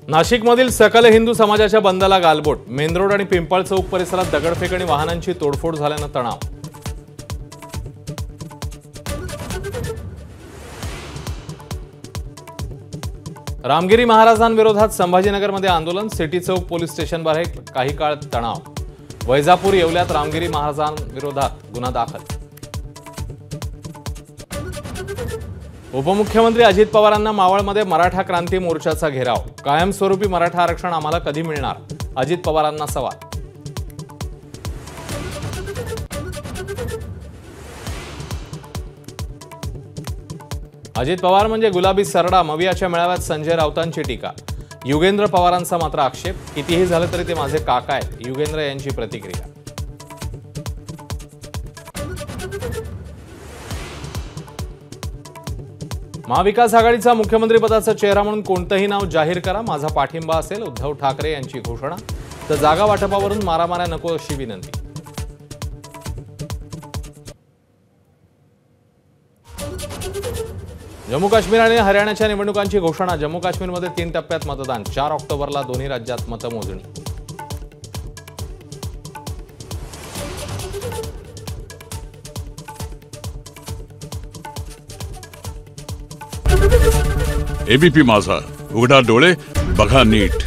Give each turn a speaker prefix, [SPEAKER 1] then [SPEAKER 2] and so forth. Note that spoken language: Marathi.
[SPEAKER 1] नाशिकमधील सकल हिंदू समाजाच्या बंदला गालबोट। मेन रोड आणि पिंपळ चौक परिसरात दगडफेक आणि वाहनांची तोडफोड झाल्याने तणाव। रामगिरी महाराजांविरोधात संभाजीनगरमध्ये आंदोलन। सिटी चौक पोलीस स्टेशन बाहेर काही काळ तणाव। वैजापूर येवल्यात रामगिरी महाराजांविरोधात गुन्हा दाखल। उपमुख्यमंत्री अजित पवारांना मावळमध्ये मराठा क्रांती मोर्चाचा घेराव। कायमस्वरूपी मराठा आरक्षण आम्हाला कधी मिळणार? अजित पवारांना सवाल। अजित पवार म्हणजे गुलाबी सरडा। मवियाच्या मेळाव्यात संजय राऊतांची टीका। युगेंद्र पवारांचा मात्र आक्षेप। कितीही झालं तरी ते माझे काका आहेत, युगेंद्र यांची प्रतिक्रिया। महाविकास आघाडीचा मुख्यमंत्रीपदाचा चेहरा म्हणून कोणतंही नाव जाहीर करा, माझा पाठिंबा असेल, उद्धव ठाकरे यांची घोषणा। तर जागा वाटपावरून मारामाऱ्या नको अशी विनंती। जम्मू काश्मीर आणि हरियाणाच्या निवडणुकांची घोषणा। जम्मू काश्मीरमध्ये 3 टप्प्यात मतदान। 4 ऑक्टोबरला दोन्ही राज्यात मतमोजणी।
[SPEAKER 2] एबीपी माझा, उघडा डोळे बघा नीट।